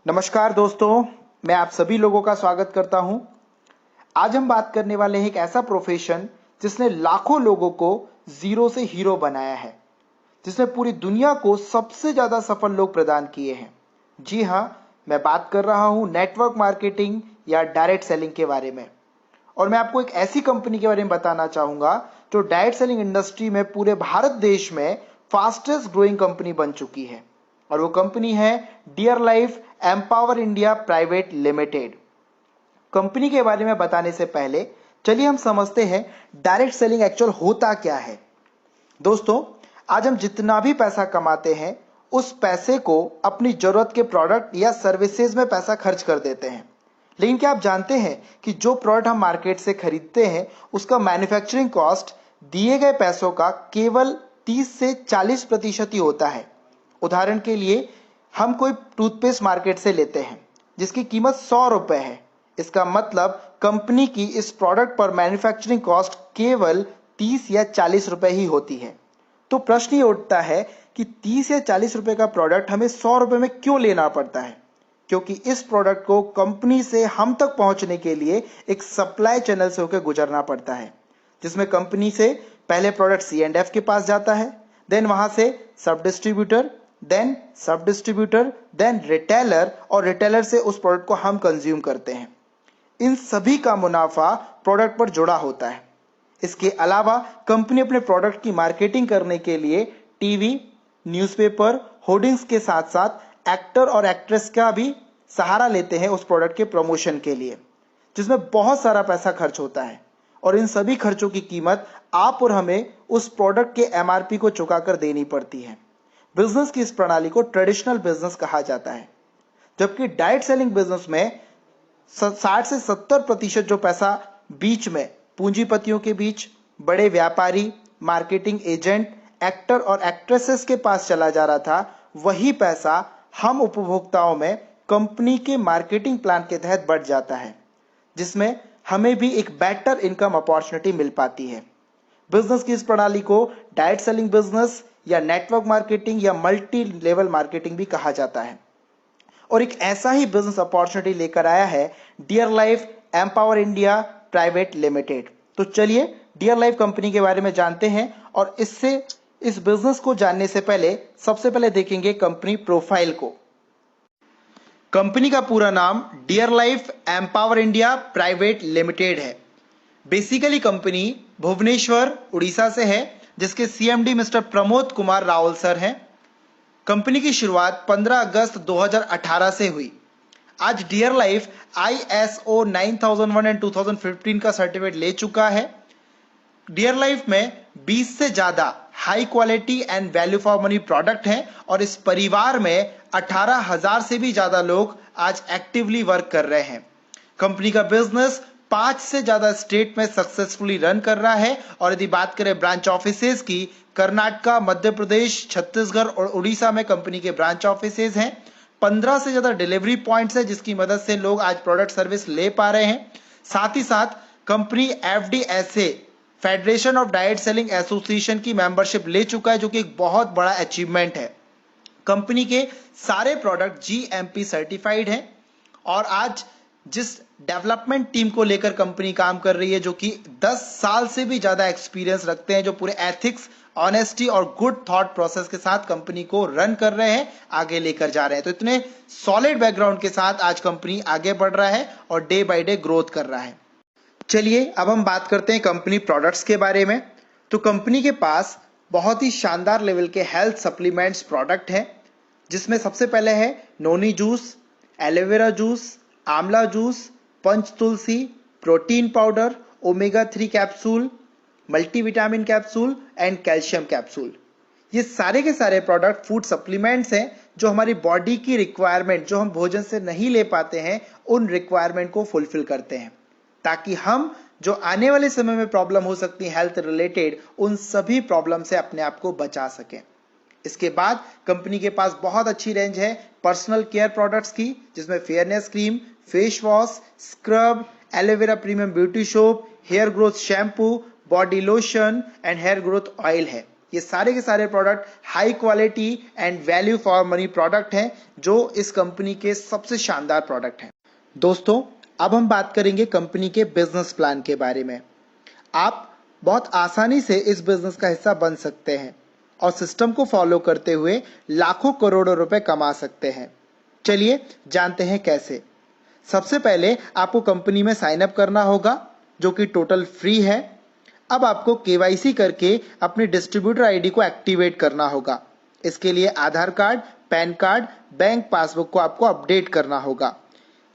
नमस्कार दोस्तों, मैं आप सभी लोगों का स्वागत करता हूं। आज हम बात करने वाले हैं एक ऐसा प्रोफेशन जिसने लाखों लोगों को जीरो से हीरो बनाया है, जिसने पूरी दुनिया को सबसे ज्यादा सफल लोग प्रदान किए हैं। जी हां, मैं बात कर रहा हूं नेटवर्क मार्केटिंग या डायरेक्ट सेलिंग के बारे में। और मैं आपको एक ऐसी कंपनी के बारे में बताना चाहूंगा जो डायरेक्ट सेलिंग इंडस्ट्री में पूरे भारत देश में फास्टेस्ट ग्रोइंग कंपनी बन चुकी है, और वो कंपनी है dear life empower India private limited. Company के बारे में बताने से पहले चलिए हम समझते हैं डायरेक्ट सेलिंग एक्चुअल होता क्या है। दोस्तों, आज हम जितना भी पैसा कमाते हैं उस पैसे को अपनी जरूरत के प्रोडक्ट या सर्विसेज में पैसा खर्च कर देते हैं। लेकिन क्या आप जानते हैं कि जो प्रोडक्ट हम मार्केट से खरीदते हैं उसका मैन्युफैक्चरिंग कॉस्ट दिए गए पैसों का केवल 30 से 40% ही होता है। उदाहरण के लिए, हम कोई टूथपेस्ट मार्केट से लेते हैं जिसकी कीमत 100 रुपए है। इसका मतलब कंपनी की इस प्रोडक्ट पर मैन्युफैक्चरिंग कॉस्ट केवल 30 या 40 रुपए ही होती है। तो प्रश्न ये उठता है कि 30 या 40 रुपए का प्रोडक्ट हमें 100 रुपए में क्यों लेना पड़ता है? क्योंकि इस प्रोडक्ट को कंपनी से हम तक पहुंचने के लिए एक सप्लाई चैनल से होकर गुजरना पड़ता है, जिसमें कंपनी से पहले प्रोडक्ट C&F के पास जाता है, देन वहां से सब डिस्ट्रीब्यूटर, देन रिटेलर, और रिटेलर से उस प्रोडक्ट को हम कंज्यूम करते हैं। इन सभी का मुनाफा प्रोडक्ट पर जुड़ा होता है। इसके अलावा कंपनी अपने प्रोडक्ट की मार्केटिंग करने के लिए टीवी, न्यूज़पेपर, होर्डिंग्स के साथ साथ एक्टर और एक्ट्रेस का भी सहारा लेते हैं उस प्रोडक्ट के प्रमोशन के लिए, जिसमें बहुत सारा पैसा खर्च होता है। और इन सभी खर्चों की कीमत आप और हमें उस प्रोडक्ट के MRP को चुकाकर देनी पड़ती है। बिजनेस की इस प्रणाली को ट्रेडिशनल बिजनेस कहा जाता है, जबकि डायरेक्ट सेलिंग बिजनेस में 60 से 70% जो पैसा बीच में पूंजीपतियों के बीच, बड़े व्यापारी, मार्केटिंग एजेंट, एक्टर और एक्ट्रेसेस के पास चला जा रहा था, वही पैसा हम उपभोक्ताओं में कंपनी के मार्केटिंग प्लान के तहत बढ़ जाता है, जिसमें हमें भी एक बेटर इनकम अपॉर्चुनिटी मिल पाती है। बिजनेस की इस प्रणाली को डायरेक्ट सेलिंग बिजनेस या नेटवर्क मार्केटिंग या मल्टी लेवल मार्केटिंग भी कहा जाता है। और एक ऐसा ही बिजनेस अपॉर्चुनिटी लेकर आया है dear life empower India private limited. तो चलिए डियर लाइफ कंपनी के बारे में जानते हैं, और इस बिजनेस को जानने से पहले सबसे पहले देखेंगे कंपनी प्रोफाइल को। कंपनी का पूरा नाम dear life empower India private limited है। बेसिकली कंपनी भुवनेश्वर, उड़ीसा से है, जिसके CMD mister Pramod Kumar Rawal sir हैं। कंपनी की शुरुआत 15 अगस्त 2018 से हुई। आज डियर लाइफ ISO 9001 एंड 2015 का सर्टिफिकेट ले चुका है। डियर लाइफ में 20 से ज्यादा high quality and value for money product हैं, और इस परिवार में 18,000 से भी ज्यादा लोग आज एक्टिवली वर्क कर रहे हैं। कंपनी का बिजनेस 5 से ज्यादा स्टेट में सक्सेसफुली रन कर रहा है। और यदि बात करें ब्रांच ऑफिसेज की, कर्नाटका, मध्य प्रदेश, छत्तीसगढ़ और उड़ीसा में कंपनी के ब्रांच ऑफिसेज हैं। 15 से ज्यादा डिलीवरी पॉइंट्स है, जिसकी मदद से लोग आज प्रोडक्ट सर्विस ले पा रहे हैं। साथ ही साथ company FDSA, federation of direct selling association की मेंबरशिप ले चुका है, जो कि एक बहुत बड़ा अचीवमेंट है। कंपनी के सारे प्रोडक्ट GMP सर्टिफाइड हैं। और आज जिस डेवलपमेंट टीम को लेकर कंपनी काम कर रही है, जो कि 10 साल से भी ज्यादा एक्सपीरियंस रखते हैं, जो पूरे एथिक्स, ऑनेस्टी और गुड थॉट प्रोसेस के साथ कंपनी को रन कर रहे हैं, आगे लेकर जा रहे हैं। तो इतने सॉलिड बैकग्राउंड के साथ आज कंपनी आगे बढ़ रहा है और डे बाय डे ग्रोथ कर रहा है। चलिए अब हम बात करते हैं कंपनी प्रोडक्ट्स के बारे में। तो कंपनी के पास बहुत ही शानदार लेवल के हेल्थ सप्लीमेंट्स प्रोडक्ट हैं, जिसमें सबसे पहले है नोनी जूस, एलोवेरा जूस, आंवला जूस, पंच तुलसी, protein powder, omega 3 capsule, multivitamin capsule and calcium capsule. ये सारे के सारे प्रोडक्ट फूड सप्लीमेंट्स हैं, जो हमारी बॉडी की रिक्वायरमेंट, जो हम भोजन से नहीं ले पाते हैं, उन रिक्वायरमेंट को फुलफिल करते हैं, ताकि हम जो आने वाले समय में प्रॉब्लम हो सकती है हेल्थ रिलेटेड, उन सभी प्रॉब्लम से अपने आप को बचा सकें। इसके बाद कंपनी के पास बहुत अच्छी रेंज है पर्सनल केयर प्रोडक्ट्स की, जिसमें fairness cream, face wash, scrub, aloe vera premium beauty soap, hair growth shampoo, body lotion and hair growth oil है। ये सारे के सारे product high quality and value for money product हैं, जो इस कंपनी के सबसे शानदार प्रोडक्ट हैं। दोस्तों, अब हम बात करेंगे कंपनी के बिजनेस प्लान के बारे में। आप बहुत आसानी से इस बिजनेस का हिस्सा बन सकते हैं और सिस्टम को फॉलो करते हुए लाखों करोड़ों रुपए कमा सकते हैं। चलिए जानते हैं कैसे। सबसे पहले आपको कंपनी में साइन अप करना होगा, जो कि टोटल फ्री है। अब आपको केवाईसी करके अपने डिस्ट्रीब्यूटर आईडी को एक्टिवेट करना होगा। इसके लिए Aadhaar card, pan card, bank passbook को आपको अपडेट करना होगा।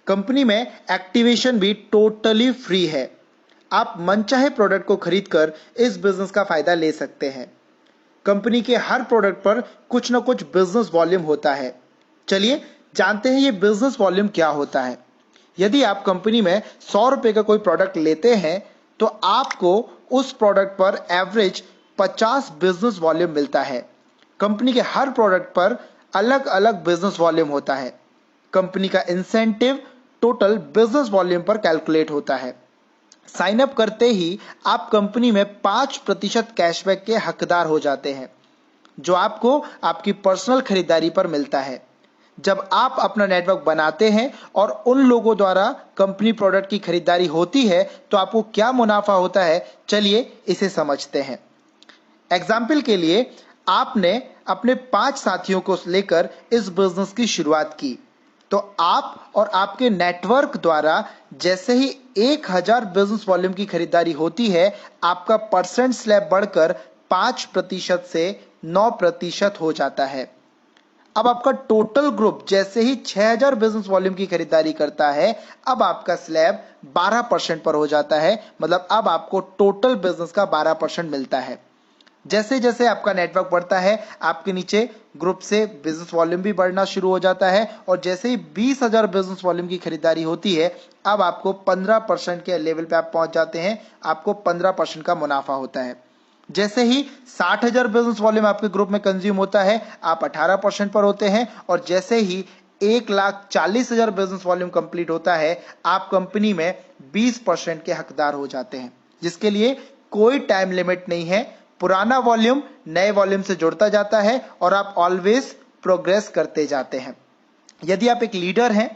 कंपनी में एक्टिवेशन भी टोटली फ्री है। आप मनचाहे प्रोडक्ट को खरीदकर इस बिजनेस का फायदा ले सकते हैं। कंपनी के हर प्रोडक्ट पर कुछ ना कुछ बिजनेस वॉल्यूम होता है। चलिए जानते हैं ये बिजनेस वॉल्यूम क्या होता है। यदि आप कंपनी में 100 रुपए का कोई प्रोडक्ट लेते हैं तो आपको उस प्रोडक्ट पर एवरेज 50 बिजनेस वॉल्यूम मिलता है। कंपनी के हर प्रोडक्ट पर अलग अलग बिजनेस वॉल्यूम होता है। कंपनी का इंसेंटिव टोटल बिजनेस वॉल्यूम पर कैलकुलेट होता है। साइन अप करते ही आप कंपनी में 5% कैशबैक के हकदार हो जाते हैं, जो आपको आपकी पर्सनल खरीदारी पर मिलता है। जब आप अपना नेटवर्क बनाते हैं और उन लोगों द्वारा कंपनी प्रोडक्ट की खरीदारी होती है तो आपको क्या मुनाफा होता है, चलिए इसे समझते हैं। एग्जाम्पल के लिए, आपने अपने 5 साथियों को लेकर इस बिजनेस की शुरुआत की, तो आप और आपके नेटवर्क द्वारा जैसे ही 1000 बिजनेस वॉल्यूम की खरीदारी होती है, आपका परसेंट स्लैब बढ़कर 5% से 9% हो जाता है। अब आपका टोटल ग्रुप जैसे ही 6000 बिजनेस वॉल्यूम की खरीदारी करता है, अब आपका स्लैब 12% पर हो जाता है। मतलब अब आपको टोटल बिजनेस का 12% मिलता है। जैसे जैसे आपका नेटवर्क बढ़ता है, आपके नीचे ग्रुप से बिजनेस वॉल्यूम भी बढ़ना शुरू हो जाता है और जैसे ही 20,000 बिजनेस वॉल्यूम की खरीदारी होती है, अब आपको 15% के लेवल पे आप पहुंच जाते हैं। आपको 15% का मुनाफा होता है। जैसे ही 60,000 बिजनेस वॉल्यूम आपके ग्रुप में कंज्यूम होता है, आप 18% पर होते हैं और जैसे ही 1,40,000 बिजनेस वॉल्यूम कंप्लीट होता है, आप कंपनी में 20% के हकदार हो जाते हैं, जिसके लिए कोई टाइम लिमिट नहीं है। पुराना वॉल्यूम नए वॉल्यूम से जुड़ता जाता है और आप ऑलवेज प्रोग्रेस करते जाते हैं। यदि आप एक लीडर हैं,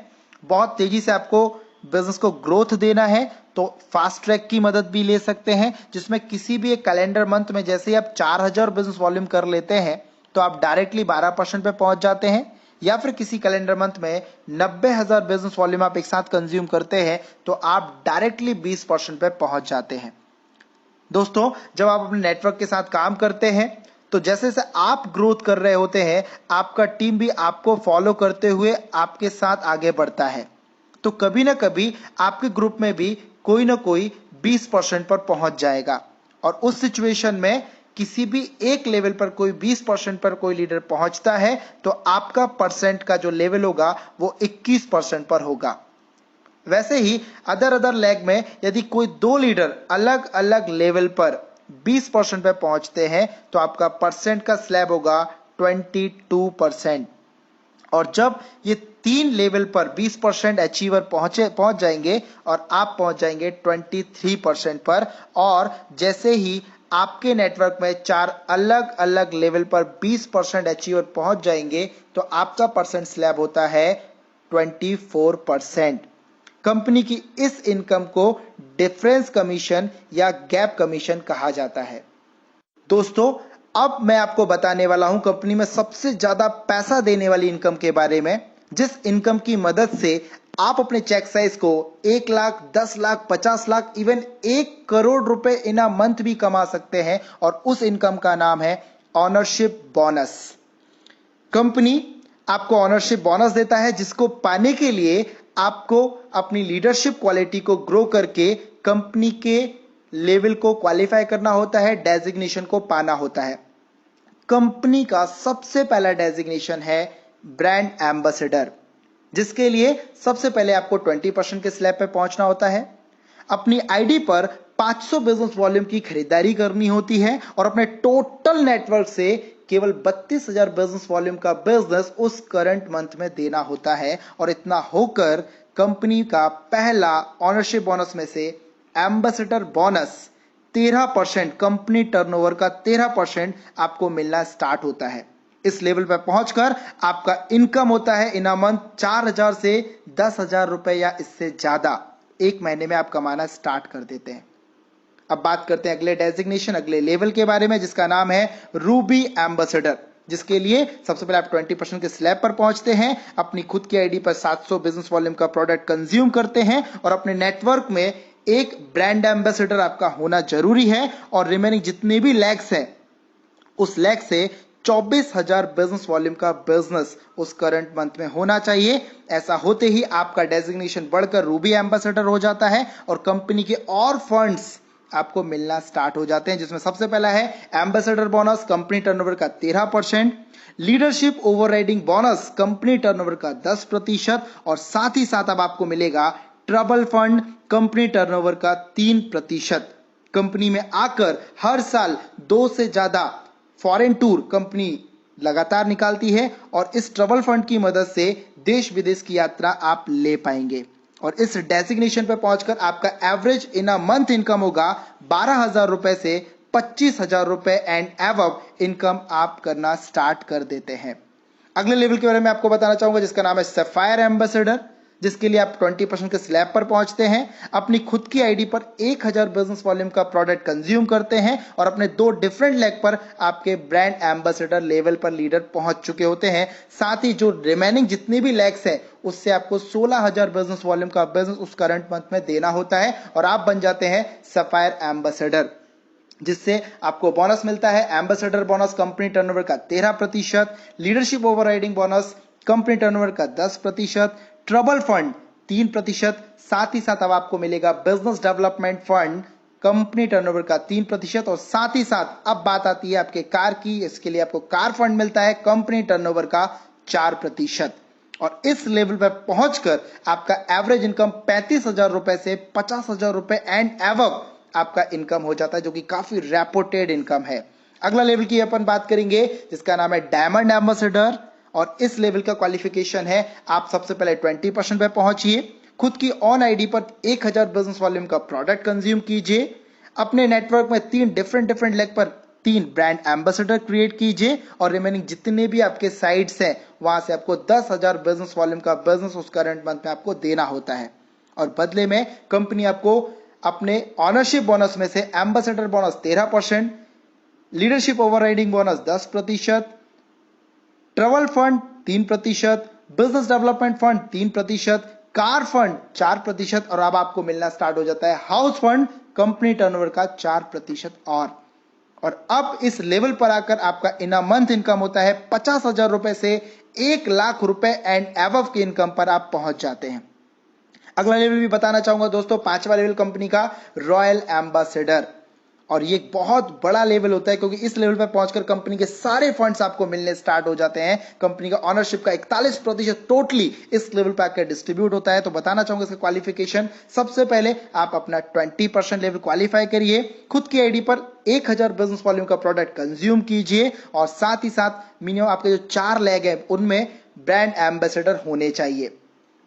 बहुत तेजी से आपको बिजनेस को ग्रोथ देना है, तो फास्ट ट्रैक की मदद भी ले सकते हैं, जिसमें किसी भी एक कैलेंडर मंथ में जैसे ही आप 4000 बिजनेस वॉल्यूम कर लेते हैं तो आप डायरेक्टली 12% पे पहुंच जाते हैं। या फिर किसी कैलेंडर मंथ में 90,000 बिजनेस वॉल्यूम आप एक साथ कंज्यूम करते हैं तो आप डायरेक्टली 20% पे पहुंच जाते हैं। दोस्तों, जब आप अपने नेटवर्क के साथ काम करते हैं तो जैसे जैसे आप ग्रोथ कर रहे होते हैं, आपका टीम भी आपको फॉलो करते हुए आपके साथ आगे बढ़ता है। तो कभी ना कभी आपके ग्रुप में भी कोई ना कोई 20% पर पहुंच जाएगा और उस सिचुएशन में किसी भी एक लेवल पर कोई 20% पर कोई लीडर पहुंचता है तो आपका परसेंट का जो लेवल होगा वो 21% पर होगा। वैसे ही अदर लेग में यदि कोई 2 लीडर अलग अलग लेवल पर 20% पे पहुंचते हैं तो आपका परसेंट का स्लैब होगा 22%। और जब ये 3 लेवल पर 20% अचीवर पहुंच जाएंगे और आप पहुंच जाएंगे 23% पर, और जैसे ही आपके नेटवर्क में 4 अलग अलग लेवल पर 20% अचीवर पहुंच जाएंगे तो आपका परसेंट स्लैब होता है 24%। कंपनी की इस इनकम को डिफरेंस कमीशन या गैप कमीशन कहा जाता है। दोस्तों, अब मैं आपको बताने वाला हूं कंपनी में सबसे ज्यादा पैसा देने वाली इनकम के बारे में, जिस इनकम की मदद से आप अपने चेक साइज को 1 लाख, 10 लाख, 50 लाख, इवन 1 करोड़ रुपए इन अ मंथ भी कमा सकते हैं। और उस इनकम का नाम है ऑनरशिप बोनस। कंपनी आपको ऑनरशिप बोनस देता है, जिसको पाने के लिए आपको अपनी लीडरशिप क्वालिटी को ग्रो करके कंपनी के लेवल को क्वालिफाई करना होता है, डेजिग्नेशन को पाना होता है। कंपनी का सबसे पहला डेजिग्नेशन है ब्रांड एम्बेसडर, जिसके लिए सबसे पहले आपको 20% के स्लैब पे पहुंचना होता है। अपनी आईडी पर 500 बिजनेस वॉल्यूम की खरीदारी करनी होती है और अपने टोटल नेटवर्क से केवल 32,000 बिजनेस वॉल्यूम का बिजनेस उस करंट मंथ में देना होता है। और इतना होकर कंपनी का पहला ऑनरशिप बोनस में से एम्बेसडर बोनस 13%, कंपनी टर्नओवर का 13% आपको मिलना स्टार्ट होता है। इस लेवल पर पहुंचकर आपका इनकम होता है इन अ मंथ 4,000 से 10,000 रुपए या इससे ज्यादा एक महीने में आप कमाना स्टार्ट कर देते हैं। अब बात करते हैं अगले डेजिग्नेशन, अगले लेवल के बारे में, जिसका नाम है रूबी एम्बेसडर, जिसके लिए सबसे पहले आप 20% के स्लैब पर पहुंचते हैं, अपनी खुद की आईडी पर 700 बिजनेस वॉल्यूम का प्रोडक्ट कंज्यूम करते हैं और अपने नेटवर्क में एक ब्रांड एम्बेसडर आपका होना जरूरी है और रिमेनिंग जितने भी लैक्स हैं उस लैक से 24,000 बिजनेस वॉल्यूम का बिजनेस उस करंट मंथ में होना चाहिए। ऐसा होते ही आपका डेजिग्नेशन बढ़कर रूबी एम्बेसडर हो जाता है और कंपनी के और फंड्स आपको मिलना स्टार्ट हो जाते हैं, जिसमें सबसे पहला है एम्बेसडर बोनस कंपनी टर्नओवर का 13%, leadership overriding bonus company turnover का 10% और साथ ही साथ अब आपको मिलेगा ट्रबल फंड कंपनी टर्नओवर का 3%। कंपनी में आकर हर साल 2 से ज्यादा फॉरेन टूर कंपनी लगातार निकालती है और इस ट्रबल फंड की मदद से देश विदेश की यात्रा आप ले पाएंगे और इस डेजिग्नेशन पर पहुंचकर आपका average in a month income होगा 12,000 रुपए से 25,000 रुपए एंड एवब इनकम आप करना स्टार्ट कर देते हैं। अगले लेवल के बारे में आपको बताना चाहूंगा, जिसका नाम है सफायर एम्बेसडर, जिसके लिए आप 20% के स्लैब पर पहुंचते हैं, अपनी खुद की आईडी पर 1,000 बिजनेस वॉल्यूम का प्रोडक्ट कंज्यूम करते हैं और अपने 2 डिफरेंट लेग पर आपके ब्रांड एम्बेसडर लेवल पर लीडर पहुंच चुके होते हैं। साथ ही जो रिमेनिंग जितनी भी लेग्स हैं उससे आपको 16,000 बिजनेस वॉल्यूम का बिजनेस उस करंट मंथ में देना होता है और आप बन जाते हैं सफायर एम्बेसडर, जिससे आपको बोनस मिलता है एम्बेसडर बोनस कंपनी टर्नओवर का 13%, leadership overriding bonus company turnover का 10%, ट्रबल फंड 3%, साथ ही साथ अब आपको मिलेगा business development fund company turnover का 3% और साथ ही साथ अब बात आती है आपके कार की, इसके लिए आपको कार फंड मिलता है कंपनी टर्नओवर का 4% और इस लेवल पर पहुंचकर आपका एवरेज इनकम 35,000 रुपए से 50,000 रुपए एंड एवब आपका इनकम हो जाता है, जो कि काफी रेपुटेड इनकम है। अगला लेवल की अपन बात करेंगे, जिसका नाम है डायमंड एम्बेसडर और इस लेवल का क्वालिफिकेशन है आप सबसे पहले 20% पे पहुंचिए, खुद की ऑन आईडी पर 1,000 बिजनेस वॉल्यूम का प्रोडक्ट कंज्यूम कीजिए, अपने नेटवर्क में 3 डिफरेंट लेग पर 3 ब्रांड एम्बेसडर क्रिएट कीजिए और रिमेनिंग जितने भी आपके साइट्स हैं वहां से आपको 10,000 बिजनेस वॉल्यूम का बिजनेस उस करंट मंथ में आपको देना होता है और बदले में कंपनी आपको अपने ऑनरशिप बोनस में से ambassador bonus 13%, leadership overriding bonus 10%, travel fund 3%, business development fund 3%, car fund 4% और अब आपको मिलना स्टार्ट हो जाता है हाउस फंड कंपनी टर्नओवर का 4% और अब इस लेवल पर आकर आपका इन अ मंथ इनकम होता है 50,000 रुपए से 1,00,000 रुपए एंड एबव की इनकम पर आप पहुंच जाते हैं। अगला लेवल भी बताना चाहूंगा दोस्तों, 5वां लेवल कंपनी का रॉयल एम्बेसडर और ये एक बहुत बड़ा लेवल होता है क्योंकि इस लेवल पर पहुंचकर कंपनी के सारे फंड्स आपको मिलने स्टार्ट हो जाते हैं। कंपनी का ऑनरशिप का 41% टोटली इस लेवल पर आकर डिस्ट्रीब्यूट होता है। तो बताना चाहूंगा इसका क्वालिफिकेशन, सबसे पहले आप अपना 20% लेवल क्वालिफाई करिए, खुद की आईडी पर 1,000 बिजनेस वॉल्यूम का प्रोडक्ट कंज्यूम कीजिए और साथ ही साथ मिनिमम आपके जो 4 लेग है उनमें ब्रांड एम्बेसडर होने चाहिए।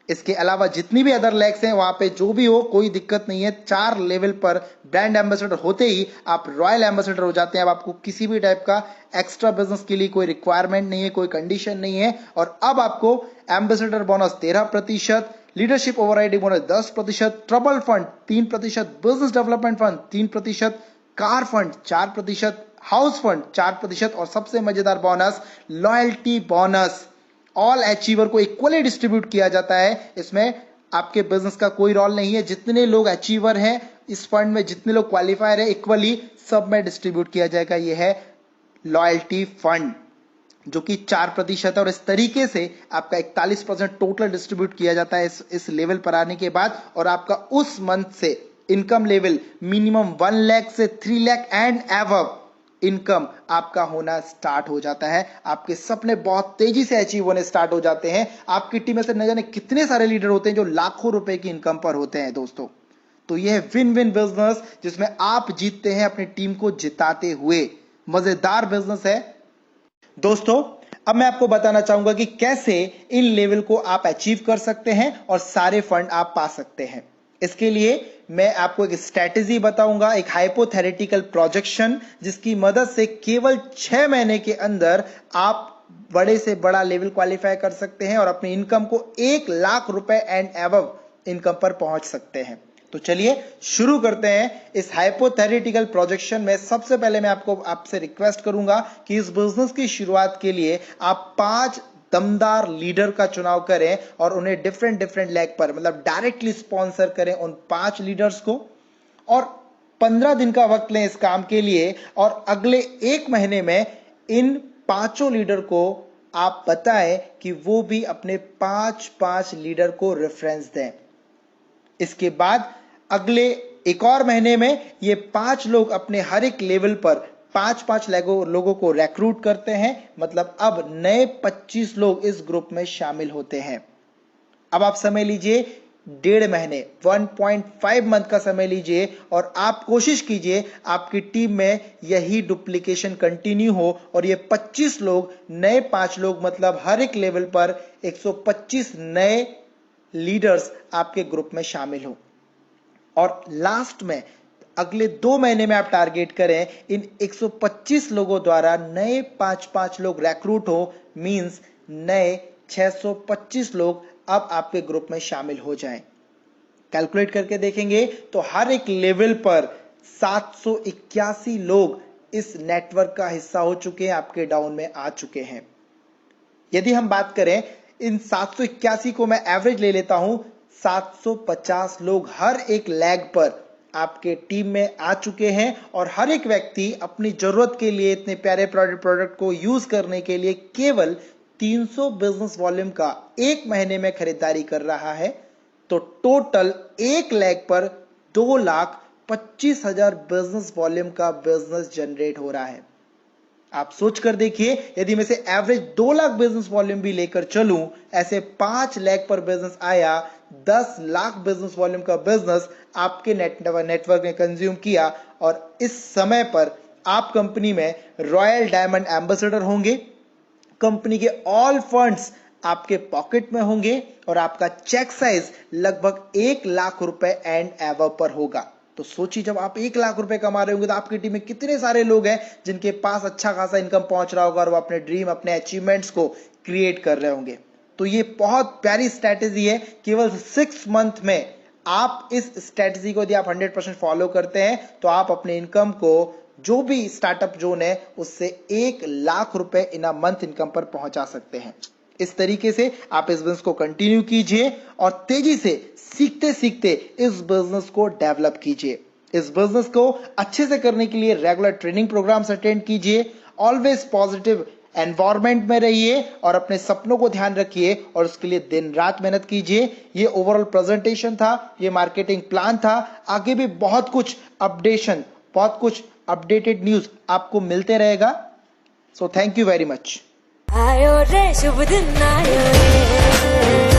इसके अलावा जितनी भी अदर लैग्स हैं वहां पे जो भी हो कोई दिक्कत नहीं है, 4 लेवल पर ब्रांड एम्बेसडर होते ही आप रॉयल एम्बेसडर हो जाते हैं। अब आपको किसी भी टाइप का एक्स्ट्रा बिजनेस के लिए कोई रिक्वायरमेंट नहीं है, कोई कंडीशन नहीं है और अब आपको ambassador bonus 13%, leadership overriding bonus 10%, trouble fund 3%, business development fund 3%, car fund 4%, house fund 4% और सबसे मजेदार bonus loyalty bonus all achiever को इक्वली डिस्ट्रीब्यूट किया जाता है। इसमें आपके बिजनेस का कोई रोल नहीं है, जितने लोग अचीवर हैं इस फंड में, जितने लोग क्वालिफायर है इक्वली सब में डिस्ट्रीब्यूट किया जाएगा। यह है लॉयल्टी फंड जो कि 4% है और इस तरीके से आपका 41% टोटल डिस्ट्रीब्यूट किया जाता है इस लेवल पर आने के बाद और आपका उस मंथ से इनकम लेवल मिनिमम 1 लाख से 3 लाख एंड एबव इनकम आपका होना स्टार्ट हो जाता है। आपके सपने बहुत तेजी से अचीव होने स्टार्ट हो जाते हैं। आपकी टीम में से न जाने कितने सारे लीडर होते हैं जो लाखों रुपए की इनकम पर होते हैं दोस्तों। तो यह है विन विन बिजनेस जिसमें आप जीतते हैं अपनी टीम को जिताते हुए। मजेदार बिजनेस है दोस्तों। अब मैं आपको बताना चाहूंगा कि कैसे इन लेवल को आप अचीव कर सकते हैं और सारे फंड आप पा सकते हैं। इसके लिए मैं आपको एक स्ट्रैटेजी बताऊंगा, एक हाइपोथेटिकल प्रोजेक्शन, जिसकी मदद से केवल 6 महीने के अंदर आप बड़े से बड़ा लेवल क्वालिफाई कर सकते हैं और अपनी इनकम को 1 लाख रुपए एंड एबव इनकम पर पहुंच सकते हैं। तो चलिए शुरू करते हैं इस हाइपोथेटिकल प्रोजेक्शन में। सबसे पहले मैं आपसे रिक्वेस्ट करूंगा कि इस बिजनेस की शुरुआत के लिए आप 5 दमदार लीडर का चुनाव करें और उन्हें डिफरेंट लेग पर, मतलब डायरेक्टली स्पॉन्सर करें उन 5 लीडर्स को, और 15 दिन का वक्त लें इस काम के लिए, और अगले 1 महीने में इन 5 लीडर को आप बताएं कि वो भी अपने 5 लीडर को रेफरेंस दें। इसके बाद अगले एक और महीने में ये 5 लोग अपने हर एक लेवल पर 5 लोगों को रिक्रूट करते हैं, मतलब अब नए 25 लोग इस ग्रुप में शामिल होते हैं। अब आप समय लीजिए 1.5 महीने, 1.5 मंथ का समय लीजिए और आप कोशिश कीजिए आपकी टीम में यही डुप्लीकेशन कंटिन्यू हो और ये 25 लोग, नए 5 लोग, मतलब हर एक लेवल पर 125 नए लीडर्स आपके ग्रुप में शामिल हो। और लास्ट में अगले 2 महीने में आप टारगेट करें इन 125 लोगों द्वारा नए 5 लोग रिक्रूट हो, मींस नए 625 लोग अब आपके ग्रुप में शामिल हो जाएं। कैलकुलेट करके देखेंगे तो हर एक लेवल पर 781 लोग इस नेटवर्क का हिस्सा हो चुके हैं, आपके डाउन में आ चुके हैं। यदि हम बात करें इन 781 को मैं एवरेज ले लेता हूं, 750 लोग हर एक लेग पर आपके टीम में आ चुके हैं और हर एक व्यक्ति अपनी जरूरत के लिए, इतने प्यारे प्रोडक्ट को यूज करने के लिए केवल 300 बिजनेस वॉल्यूम का 1 महीने में खरीदारी कर रहा है। तो टोटल एक लेग पर 2,25,000 बिजनेस वॉल्यूम का बिजनेस जनरेट हो रहा है। आप सोच कर देखिए, यदि मैं से एवरेज 2 लाख बिजनेस वॉल्यूम भी लेकर चलूं, ऐसे 5 लाख पर बिजनेस आया, 10 लाख बिजनेस वॉल्यूम का बिजनेस आपके नेटवर्क ने कंज्यूम किया और इस समय पर आप कंपनी में रॉयल डायमंड एम्बेसडर होंगे, कंपनी के ऑल फंड्स आपके पॉकेट में होंगे और आपका चेक साइज लगभग 1 लाख रुपए एंड एबव पर होगा। तो सोचिए, जब आप 1 लाख रुपए कमा रहे होंगे तो आपकी टीम में कितने सारे लोग हैं जिनके पास अच्छा खासा इनकम पहुंच रहा होगा और वो अपने ड्रीम, अपने अचीवमेंट्स को क्रिएट कर रहे होंगे। तो ये बहुत प्यारी स्ट्रैटेजी है। केवल 6 मंथ में आप इस स्ट्रैटेजी को यदि आप 100% फॉलो करते हैं तो आप अपने इनकम को, जो भी स्टार्टअप जोन है, उससे 1 लाख रुपए इन अ मंथ इनकम पर पहुंचा सकते हैं। इस तरीके से आप इस बिजनेस को कंटिन्यू कीजिए और तेजी से सीखते सीखते इस बिजनेस को डेवलप कीजिए। इस बिजनेस को अच्छे से करने के लिए रेगुलर ट्रेनिंग प्रोग्राम्स अटेंड कीजिए, ऑलवेज पॉजिटिव एनवायरनमेंट में रहिए और अपने सपनों को ध्यान रखिए और उसके लिए दिन रात मेहनत कीजिए। ये ओवरऑल प्रेजेंटेशन था, ये मार्केटिंग प्लान था। आगे भी बहुत कुछ अपडेटेड न्यूज आपको मिलते रहेगा। So thank you very much. आयो रे शुभ दिन आयो रे।